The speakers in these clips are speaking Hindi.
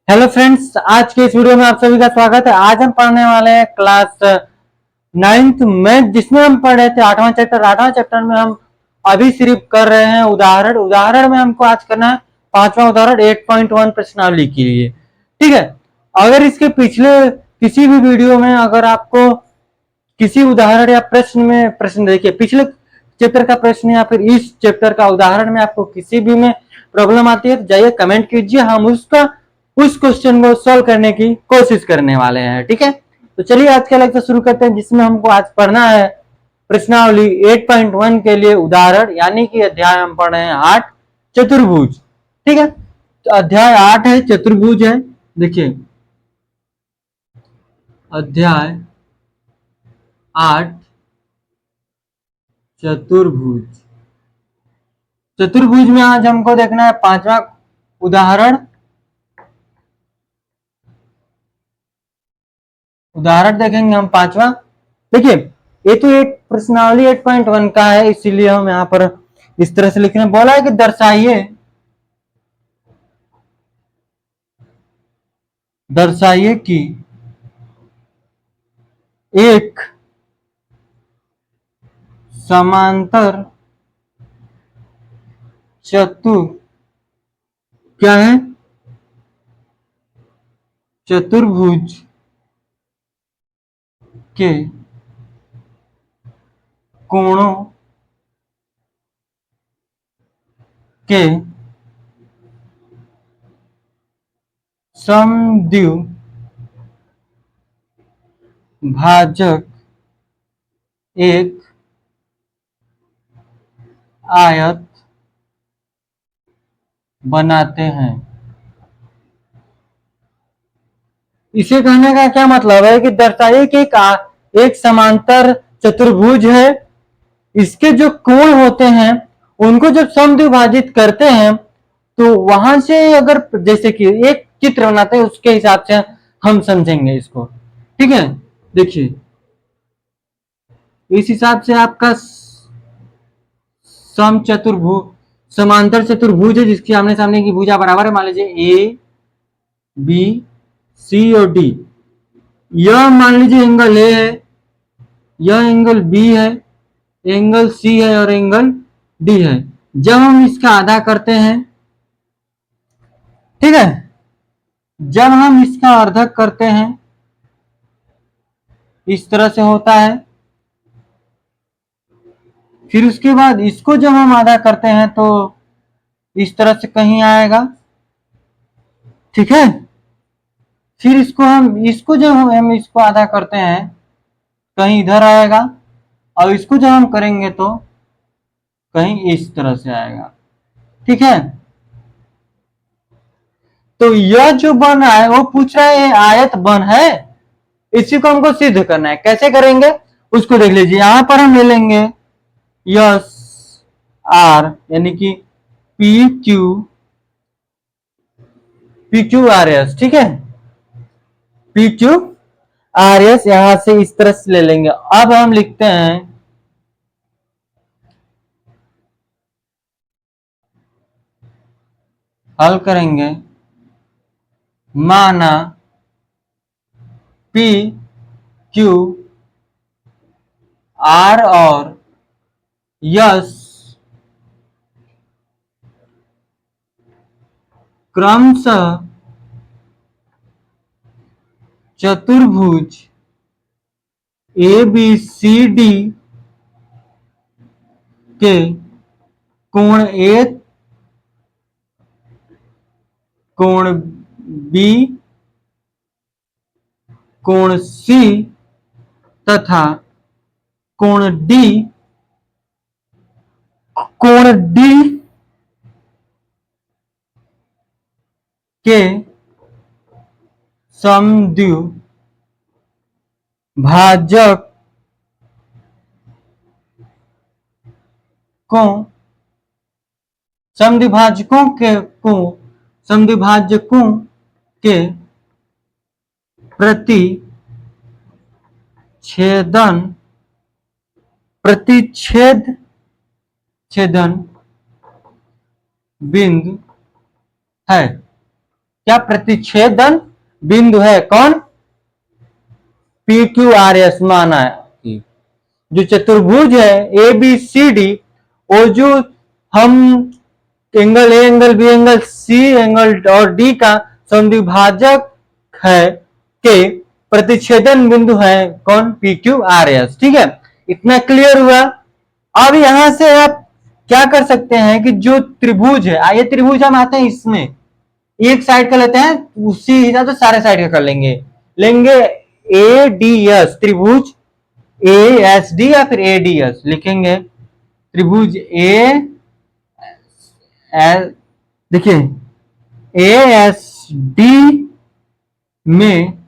हेलो फ्रेंड्स, आज के इस वीडियो में आप सभी का स्वागत है। आज हम पढ़ने वाले हैं क्लास नाइन्थ मैथ, जिसमें हम पढ़ रहे थे आठवां चैप्टर। आठवां चैप्टर में हम अभी सिर्फ कर रहे हैं उदाहरण में हमको आज करना है पांचवा उदाहरण 8.1 प्रश्नावली के लिए। ठीक है। अगर इसके पिछले किसी भी वीडियो में अगर आपको किसी उदाहरण या प्रश्न में प्रश्न देखिए, पिछले चैप्टर का प्रश्न या फिर इस चैप्टर का उदाहरण में आपको किसी भी में प्रॉब्लम आती है तो जाइए कमेंट कीजिए, हम उस क्वेश्चन को सॉल्व करने की कोशिश करने वाले हैं। ठीक है, तो चलिए आज का लेक्चर शुरू करते हैं, जिसमें हमको आज पढ़ना है प्रश्नावली 8.1 के लिए उदाहरण, यानी कि अध्याय हम पढ़ रहे हैं 8 चतुर्भुज। ठीक है, तो अध्याय 8 है चतुर्भुज है। देखिए अध्याय 8 चतुर्भुज। चतुर्भुज में आज हमको देखना है पांचवा उदाहरण। उदाहरण देखेंगे हम पांचवा। देखिए ये तो एक प्रश्नावली 8.1 का है, इसीलिए हम यहाँ पर इस तरह से लिखने बोला है कि दर्शाइए कि एक समांतर चतुर क्या है चतुर्भुज के कोणों के समद्विभाजक एक आयत बनाते हैं। इसे कहने का क्या मतलब है कि दर्शाइए कि एक समांतर चतुर्भुज है, इसके जो कोण होते हैं उनको जब समद्विभाजित करते हैं तो वहां से अगर जैसे कि एक चित्र बनाते हैं उसके हिसाब से हम समझेंगे इसको। ठीक है, देखिए इस हिसाब से आपका सम चतुर्भुज समांतर चतुर्भुज है, जिसकी आमने सामने की भुजा बराबर है। मान लीजिए ए बी सी और डी। यह मान लीजिए एंगल ए है, यह एंगल बी है, एंगल सी है और एंगल डी है। जब हम इसका आधा करते हैं, ठीक है, जब हम इसका अर्धक करते हैं इस तरह से होता है। फिर उसके बाद इसको जब हम आधा करते हैं तो इस तरह से कहीं आएगा। ठीक है, फिर इसको जब हम इसको आधा करते हैं कहीं इधर आएगा, और इसको जब हम करेंगे तो कहीं इस तरह से आएगा। ठीक है, तो यह जो बन रहा है वो पूछ रहा है आयत बन है, इसी को हमको सिद्ध करना है। कैसे करेंगे उसको देख लीजिए। यहां पर हम ले लेंगे यस आर, यानी कि पी क्यू आर एस। ठीक है, पी क्यू आर एस यहां से इस तरह से ले लेंगे। अब हम लिखते हैं हल करेंगे। माना पी क्यू आर और यस क्रमशः चतुर्भुज ए बी सी डी के कोण ए, कोण बी, कोण सी तथा कोण डी कोण डी के समद्विभाजक को समद्विभाजकों के प्रतिच्छेदन छेदन बिंदु है। क्या प्रतिच्छेदन बिंदु है, कौन, पी क्यू आर एस माना है। जो चतुर्भुज है ए बी सी डी, वो जो हम angle A angle B angle C angle और डी का समद्विभाजक है के प्रतिच्छेदन बिंदु है कौन, पी क्यू आर एस। ठीक है, इतना क्लियर हुआ। अब यहां से आप क्या कर सकते हैं कि जो त्रिभुज है, आइए त्रिभुज हम आते हैं इसमें, एक साइड का लेते हैं, उसी हिसाब से सारे साइड का कर लेंगे। लेंगे ए डी एस त्रिभुज, ए एस डी या फिर ए डी एस लिखेंगे। त्रिभुज ए देखिए ए एस डी में,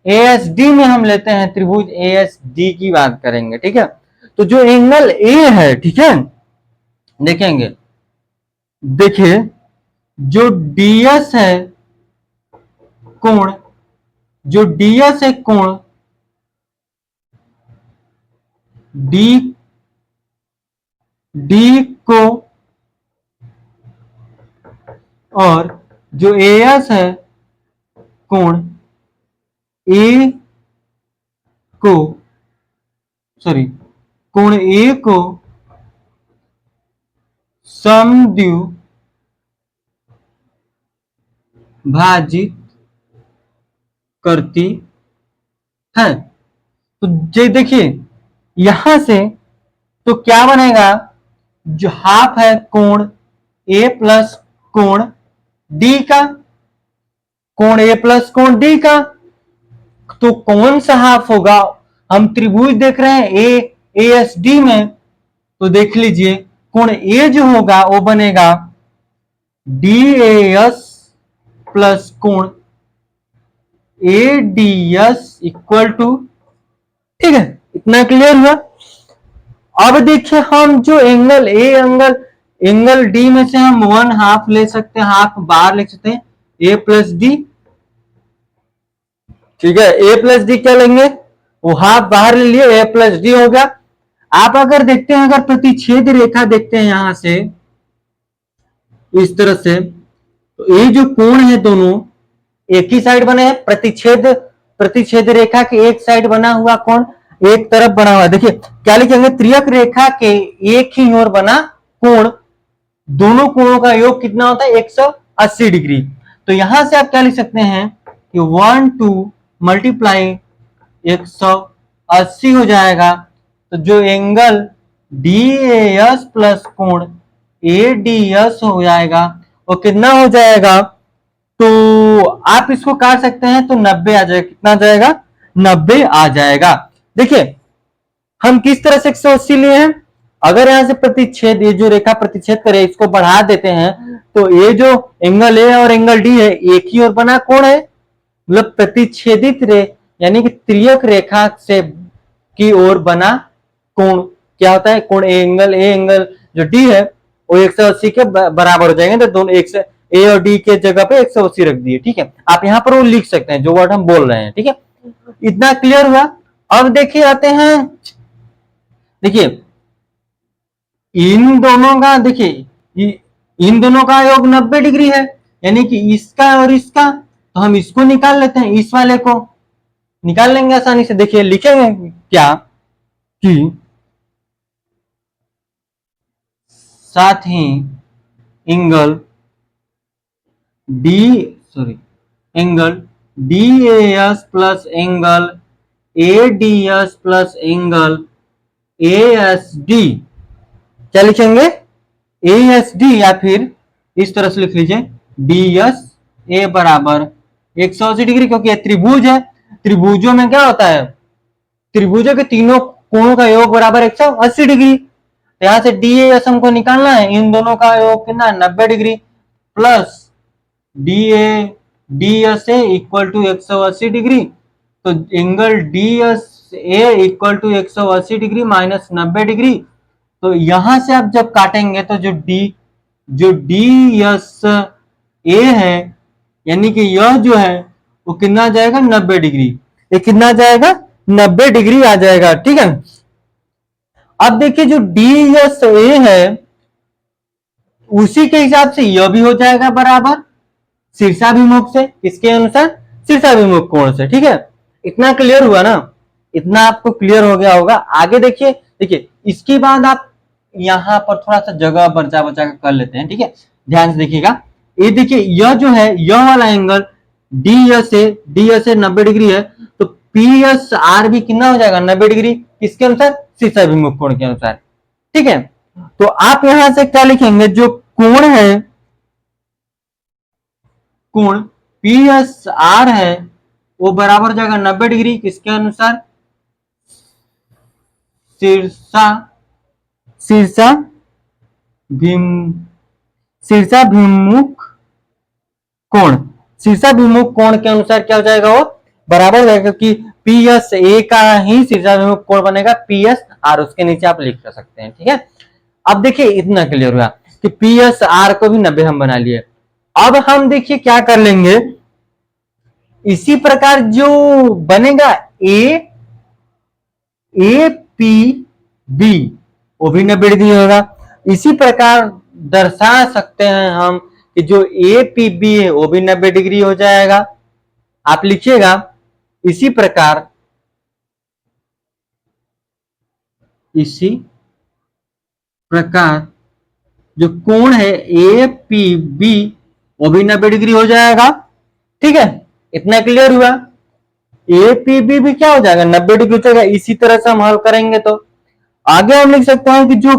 ए एस डी में हम लेते हैं त्रिभुज ए एस डी की बात करेंगे। ठीक है, तो जो एंगल ए है, ठीक है, देखेंगे, देखिए जो डीएस है कोण, जो डीएस है कोण डी, डी को, और जो एएस है कोण ए को, सॉरी कोण ए को समद्विभाजित करती है। तो ये देखिए यहां से तो क्या बनेगा, जो हाफ है कोण ए प्लस कोण डी का, कोण ए प्लस कोण डी का, तो कौन सा हाफ होगा, हम त्रिभुज देख रहे हैं ए एस डी में, तो देख लीजिए कोण ए जो होगा वो बनेगा डी एस प्लस कोण A D S equal to, ठीक है, इतना क्लियर हुआ। अब देखिए हम जो एंगल ए एंगल डी में से हम 1/2 ले सकते हैं, हाफ बाहर लिख सकते हैं ए प्लस डी। ठीक है, ए प्लस डी क्या लेंगे, वो हाफ बाहर ले लिए, ए प्लस डी हो गया। आप अगर देखते हैं, अगर प्रतिच्छेद रेखा देखते हैं यहां से इस तरह से, तो ये जो कोण है दोनों एक ही साइड बने हैं, प्रतिच्छेद रेखा के एक साइड बना हुआ कोण एक तरफ बना हुआ। देखिए क्या लिखेंगे, त्रियक रेखा के एक ही ओर बना कोण, दोनों कोणों का योग कितना होता है, 180 डिग्री। तो यहां से आप क्या लिख सकते हैं कि 1 2 मल्टीप्लाई 180 हो जाएगा। तो जो एंगल डी एस प्लस कोण ए डी एस हो जाएगा, वो कितना हो जाएगा, तो आप इसको काट सकते हैं तो 90 आ जाएगा। कितना आ जाएगा, 90 आ जाएगा। देखिए हम किस तरह से 180 लिए हैं, अगर यहां से प्रतिच्छेद, ये जो रेखा प्रतिच्छेद करे इसको बढ़ा देते हैं, तो ये जो एंगल ए और एंगल डी है एक ही ओर बना कोण है, मतलब प्रतिच्छेदित यानी कि त्रियक रेखा से की ओर बना कोण क्या होता है, कोण ए एंगल जो डी है वो 180 के बराबर हो जाएंगे। तो दोनों एक से ए और डी के जगह पे 180 रख दिए। ठीक है, आप यहाँ पर वो लिख सकते हैं जो वर्ड हम बोल रहे हैं। ठीक है, इतना क्लियर हुआ। अब देखिए आते हैं, देखिए इन दोनों का, देखिए इन दोनों का योग 90 डिग्री है, यानी कि इसका और इसका, तो हम इसको निकाल लेते हैं, इस वाले को निकाल लेंगे आसानी से। देखिए लिखेंगे क्या कि साथ ही angle angle D S plus angle A D S plus angle A S D, क्या लिखेंगे, ए एस डी, या फिर इस तरह से लिख लीजिए डी एस ए बराबर 180 डिग्री, क्योंकि ये त्रिभुज है। त्रिभुजों में क्या होता है, त्रिभुजों के तीनों कोणों का योग बराबर 180 डिग्री। तो यहां से डी एस हमको निकालना है, इन दोनों का योग कितना, 90 degree, plus D S A equal to 180 degree. तो angle D S A equal to 180 degree minus 90 degree. तो यहां से आप जब काटेंगे तो जो डी एस ए है, यानी कि यह जो है वो कितना आ जाएगा, 90 डिग्री। ये कितना आ जाएगा, 90 डिग्री आ जाएगा। ठीक है, अब देखिए जो डी एस ए है उसी के हिसाब से यह भी हो जाएगा बराबर, शीर्षाभिमुख से, किसके अनुसार, शीर्षाभिमुख कोण से। ठीक है, इतना क्लियर हुआ ना, इतना आपको क्लियर हो गया होगा। आगे देखिए, देखिए इसके बाद आप यहाँ पर थोड़ा सा जगह बचा बचा कर लेते हैं। ठीक है, ध्यान से देखिएगा। ये देखिए, यह जो है, यह वाला एंगल डी एस ए 90 डिग्री है, तो पी एस आर भी कितना हो जाएगा, 90 डिग्री, किसके अनुसार, शीर्षाभिमुख कोण के अनुसार। ठीक है, तो आप यहां से क्या लिखेंगे, जो कोण है, कोण पी एस आर है, वो बराबर हो जाएगा 90 डिग्री, किसके अनुसार, शीर्षा शीर्षा भीम शीर्षाभिमुख कोण, शीर्षाभिमुख कोण के अनुसार क्या हो जाएगा, वो बराबर हो जाएगा, क्योंकि पी एस ए का ही शीर्षाभिमुख कोण बनेगा, पी एस आर उसके नीचे आप लिख सकते हैं। ठीक है, अब देखिए इतना क्लियर हुआ कि पी एस आर को भी 90 हम बना लिए। अब हम देखिए क्या कर लेंगे, इसी प्रकार जो बनेगा ए पी बी, वो भी 90 डिग्री होगा। इसी प्रकार दर्शा सकते हैं हम कि जो ए पी बी है वो भी 90 डिग्री हो जाएगा। आप लिखिएगा, इसी प्रकार जो कोण है ए पी बी वो भी 90 डिग्री हो जाएगा। ठीक है, इतना क्लियर हुआ। ए पी बी भी क्या हो जाएगा, 90 डिग्री हो जाएगा। इसी तरह से हम हल करेंगे तो आगे हम लिख सकते हैं कि जो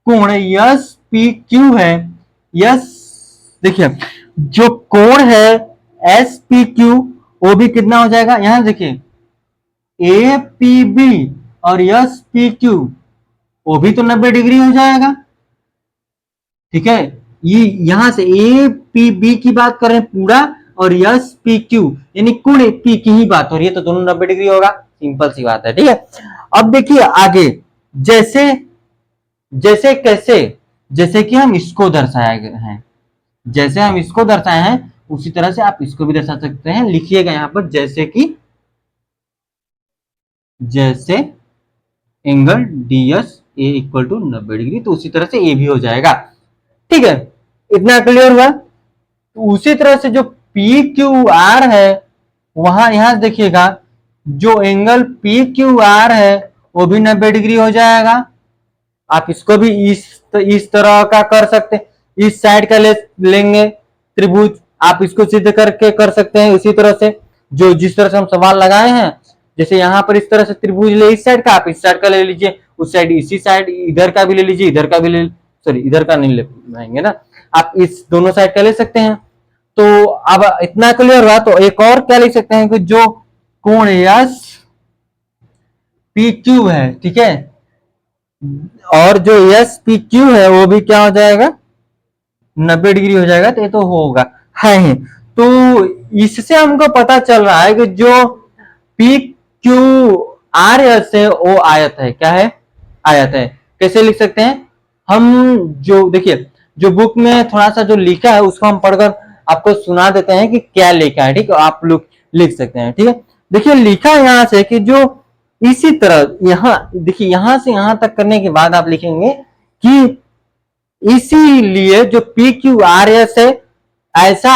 कोण एस पी क्यू है, यस देखिए जो कोण है एस पी क्यू वो भी कितना हो जाएगा, यहां देखिए ए पी बी और एस पी क्यू वो भी तो 90 डिग्री हो जाएगा। ठीक है, ये यहां से ए पी बी की बात कर रहे हैं पूरा, और एस पी क्यू यानी कोण पी की ही बात हो रही है, तो दोनों 90 डिग्री होगा। सिंपल सी बात है। ठीक है, अब देखिए आगे, जैसे जैसे कैसे, जैसे कि हम इसको दर्शाया गए हैं, जैसे हम इसको दर्शाए हैं उसी तरह से आप इसको भी दर्शा सकते हैं। लिखिएगा यहां पर, जैसे कि, जैसे angle D S A equal to 90 degree, तो उसी तरह से ए भी हो जाएगा। ठीक है, इतना क्लियर हुआ। तो उसी तरह से जो पी क्यू आर है, वहां यहां देखिएगा, जो एंगल पी क्यू आर है वो भी 90 डिग्री हो जाएगा। आप इसको भी इस तरह का कर सकते हैं, इस साइड का लेंगे त्रिभुज, आप इसको सिद्ध करके कर सकते हैं। उसी तरह से जो जिस तरह से हम सवाल लगाए हैं, जैसे यहाँ पर इस तरह से त्रिभुज ले इस साइड का, आप इस साइड का ले लीजिए, उस साइड इसी साइड इधर का भी ले लीजिए, इधर का भी ले, सॉरी इधर का नहीं ले पाएंगे ना, आप इस दोनों साइड का ले सकते हैं। तो अब इतना क्लियर हुआ, तो एक और क्या लिख सकते हैं कि जो कोण एस पी क्यू है, ठीक है, और जो एस पी क्यू है वो भी क्या हो जाएगा, 90 डिग्री हो जाएगा। तो ये तो होगा है ही। तो इससे हमको पता चल रहा है कि जो पी क्यू आर एस है वो आयत है। क्या है, आयत है। कैसे लिख सकते हैं हम, जो देखिए जो बुक में थोड़ा सा जो लिखा है उसको हम पढ़कर आपको सुना देते हैं कि क्या लिखा है। ठीक है, आप लोग लिख सकते हैं। ठीक है, देखिए लिखा है यहां से कि जो इसी तरह यहाँ देखिए, यहां से यहां तक करने के बाद आप लिखेंगे कि इसीलिए जो पी क्यू आर एस है, ऐसा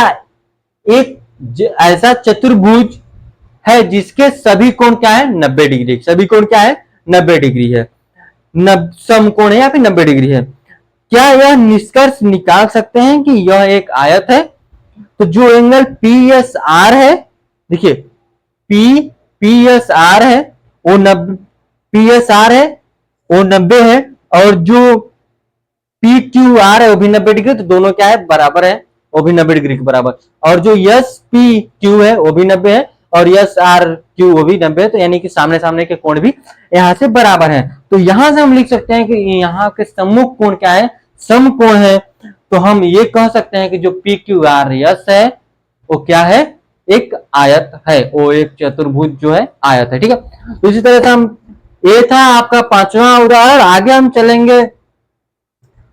ऐसा चतुर्भुज है जिसके सभी कोण क्या है, 90 डिग्री। सभी कोण क्या है, 90 डिग्री है, समकोण है या फिर 90 डिग्री है। क्या यह निष्कर्ष निकाल सकते हैं कि यह एक आयत है। तो जो एंगल पी एस आर है, देखिए पी एस आर है वो 90, पी एस आर है वो 90 है, और जो पी क्यू आर है वो भी 90 डिग्री, तो दोनों क्या है, बराबर है, वो भी 90 डिग्री के बराबर। और जो एस पी क्यू है वो भी 90 है, और एस आर क्यू वो भी 90 है, तो यानी कि सामने सामने के कोण भी यहाँ से बराबर है। तो यहां से हम लिख सकते हैं कि यहाँ के सम्मुख कोण क्या है, समकोण है। तो हम ये कह सकते हैं कि जो पी क्यू आर एस है वो क्या है, एक आयत है, वो एक चतुर्भुज जो है आयत है। ठीक है, तो इसी तरह से हम, ये था आपका पांचवा उदाहरण। आगे हम चलेंगे,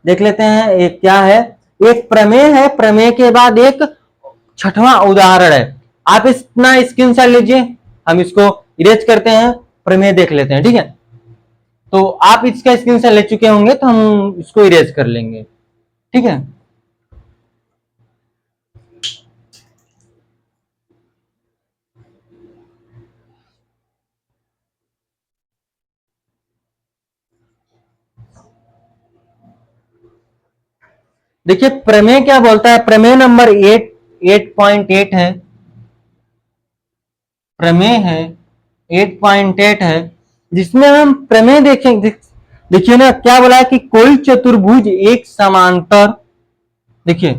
देख लेते हैं एक क्या है, एक प्रमेय है, प्रमेय के बाद एक छठवां उदाहरण है। आप इतना स्क्रीनशॉट लीजिए, हम इसको इरेज करते हैं, प्रमेय देख लेते हैं। ठीक है, तो आप इसका स्क्रीनशॉट ले चुके होंगे तो हम इसको इरेज कर लेंगे। ठीक है, देखिए प्रमेय क्या बोलता है, प्रमेय नंबर 8.8 है, प्रमेय है 8.8 है, जिसमें हम प्रमेय देखेंगे। देखिए ना क्या बोला है कि कोई चतुर्भुज एक समांतर, देखिए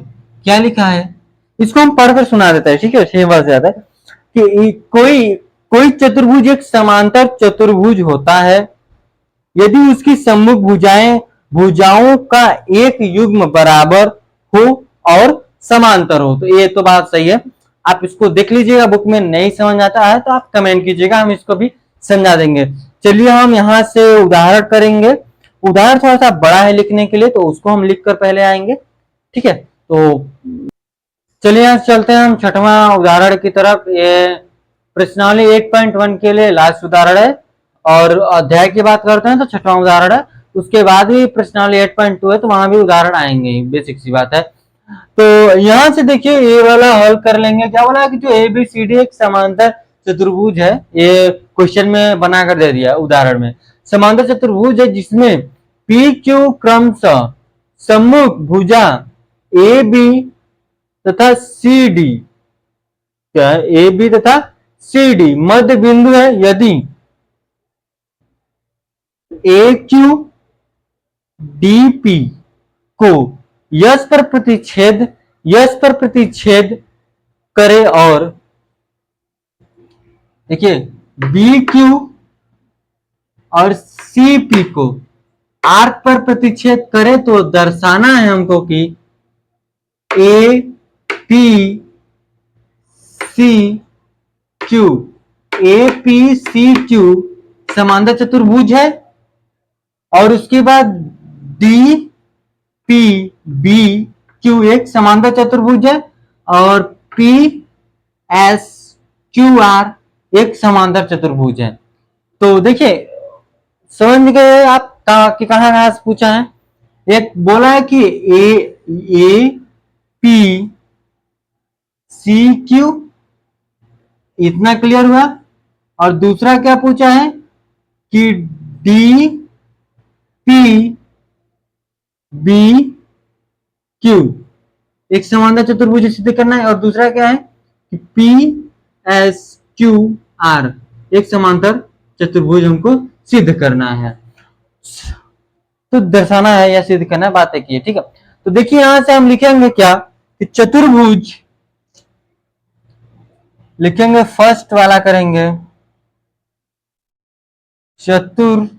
क्या लिखा है, इसको हम पढ़कर सुना देते हैं, ठीक है, 6 वर्ष ज्यादा कि कोई कोई चतुर्भुज एक समांतर चतुर्भुज होता है यदि उसकी सम्मुख भुजाएं भुजाओं का एक युग्म बराबर हो और समांतर हो। तो ये तो बात सही है, आप इसको देख लीजिएगा, बुक में नहीं समझ आता है तो आप कमेंट कीजिएगा, हम इसको भी समझा देंगे। चलिए हम यहाँ से उदाहरण करेंगे, उदाहरण थोड़ा सा बड़ा है लिखने के लिए तो उसको हम लिख कर पहले आएंगे, ठीक है। तो चलिए यहाँ चलते हैं हम छठवां उदाहरण की तरफ। ये प्रश्नावली 8.1 के लिए लास्ट उदाहरण है, और अध्याय की बात करते हैं तो छठवां उदाहरण है। उसके बाद भी प्रश्नावली 8.2 है तो वहां भी उदाहरण आएंगे, बेसिक सी बात है। तो यहाँ से देखिए ये वाला हल कर लेंगे। क्या बोला कि जो ए बी सी डी एक समांतर चतुर्भुज है, ये क्वेश्चन में बना कर दे दिया उदाहरण में। समांतर चतुर्भुज है जिसमें पी क्यू क्रमशः सम्मुख भुजा ए बी तथा सी डी, क्या है, ए बी तथा सी डी मध्य बिंदु है यदि ए क्यू डी पी को यश पर प्रतिच्छेद करे, और देखिए बी क्यू और सी पी को आर्क पर प्रतिच्छेद करे, तो दर्शाना है हमको कि A P C Q, A P C Q समांतर चतुर्भुज है, और उसके बाद डी पी बी क्यू एक समांतर चतुर्भुज है, और पी एस क्यू आर एक समांतर चतुर्भुज है। तो देखिए समझ गए आप कि कहां से पूछा है। एक बोला है कि ए पी सी क्यू, इतना क्लियर हुआ। और दूसरा क्या पूछा है कि डी पी बी क्यू एक समांतर चतुर्भुज सिद्ध करना है, और दूसरा क्या है कि पी एस क्यू आर एक समांतर चतुर्भुज हमको सिद्ध करना है, तो दर्शाना है या सिद्ध करना है, बात एक ही है, ठीक है। तो देखिए यहां से हम लिखेंगे क्या कि चतुर्भुज, लिखेंगे फर्स्ट वाला करेंगे, चतुर्भुज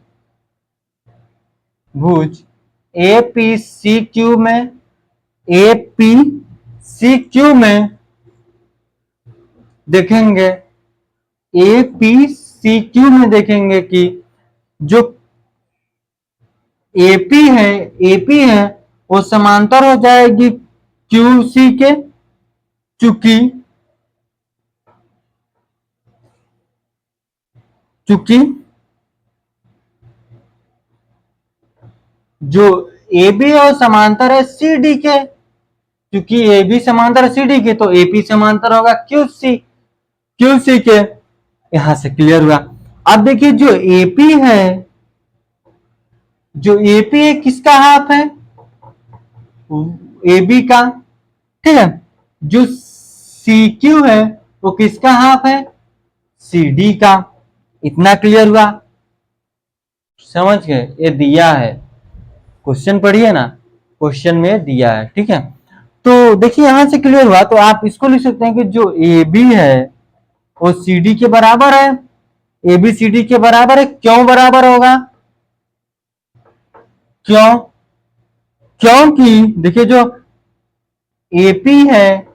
ए पी सी क्यू में, ए पी सी क्यू में देखेंगे, ए पी सी क्यू में देखेंगे कि जो एपी है, एपी है वो समांतर हो जाएगी क्यू सी के, चूंकि जो ए बी और समांतर है सी डी के, क्योंकि ए बी समांतर सी डी के तो एपी समांतर होगा क्यू सी के। यहां से क्लियर हुआ। अब देखिए जो एपी है, जो एपी है किसका हाफ है, ए बी का, ठीक है। जो सी क्यू है वो किसका हाफ है, सी डी का। इतना क्लियर हुआ, समझ गए, ये दिया है, क्वेश्चन पढ़िए ना, क्वेश्चन में दिया है, ठीक है। तो देखिए यहां से क्लियर हुआ, तो आप इसको लिख सकते हैं कि जो ए बी है वो सी डी के बराबर है, ए बी सी डी के बराबर है। क्यों बराबर होगा, क्यों, क्योंकि देखिए जो एपी है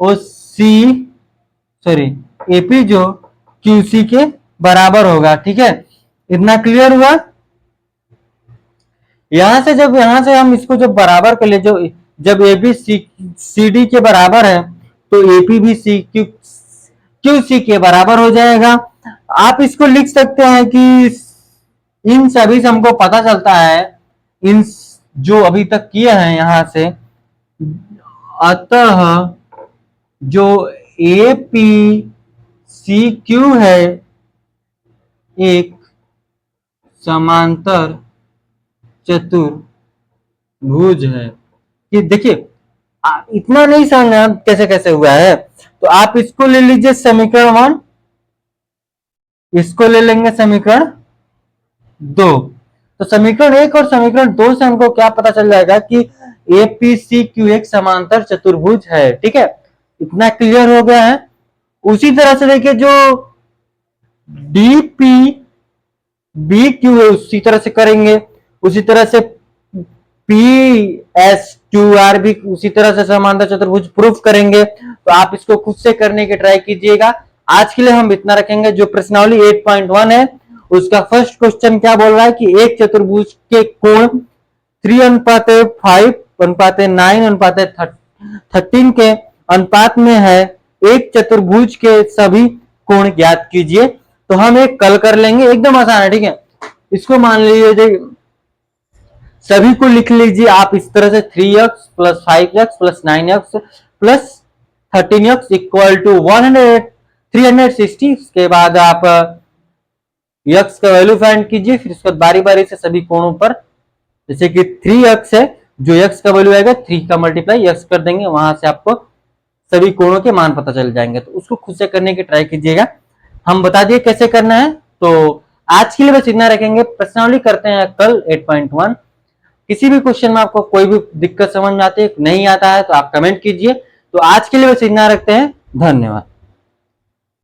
वो सॉरी एपी जो क्यूसी के बराबर होगा, ठीक है। इतना क्लियर हुआ। यहां से हम इसको जब बराबर कर ले, जो जब ए बी सी डी के बराबर है तो एपी भी सी क्यू सी के बराबर हो जाएगा। आप इसको लिख सकते हैं कि इन सभी से हमको पता चलता है, इन जो अभी तक किए हैं यहां से, अतः जो ए पी सी क्यू है एक समांतर चतुर्भुज है, कि देखिए आप इतना नहीं समझना कैसे कैसे हुआ है, तो आप इसको ले लीजिए समीकरण 1, इसको ले लेंगे समीकरण 2। तो समीकरण 1 और समीकरण 2 से हमको क्या पता चल जाएगा कि APCQ एक समांतर चतुर्भुज है। ठीक है, इतना क्लियर हो गया है। उसी तरह से देखिए जो DPBQ है उसी तरह से करेंगे, उसी तरह से PSQR भी उसी तरह से समांतर चतुर्भुज प्रूफ करेंगे। तो आप इसको खुद से करने की ट्राई कीजिएगा। आज के लिए हम इतना रखेंगे। जो प्रश्नावली 8.1 है उसका फर्स्ट क्वेश्चन क्या बोल रहा है कि एक चतुर्भुज के कोण 3:5:9:13 के अनुपात में है, एक चतुर्भुज के सभी कोण ज्ञात कीजिए। तो हम एक कल कर लेंगे, एकदम आसान है। ठीक है, इसको मान लीजिए सभी को लिख लीजिए आप इस तरह से 3x + 5x + 9x + 13x = 360। इसके बाद आप x का वैल्यू फाइंड कीजिए, फिर उसके बाद बारी बारी से सभी कोणों पर, जैसे कि 3x है, जो x का वैल्यू आएगा 3 का मल्टीप्लाई x कर देंगे, वहां से आपको सभी कोणों के मान पता चल जाएंगे। तो उसको खुद से करने की ट्राई कीजिएगा, हम बता दिए कैसे करना है। तो आज के लिए बस इतना रखेंगे, प्रश्नावली करते हैं कल 8.1। किसी भी क्वेश्चन में आपको कोई भी दिक्कत समझ में आती है, नहीं आता है, तो आप कमेंट कीजिए। तो आज के लिए बस इतना रखते हैं, धन्यवाद।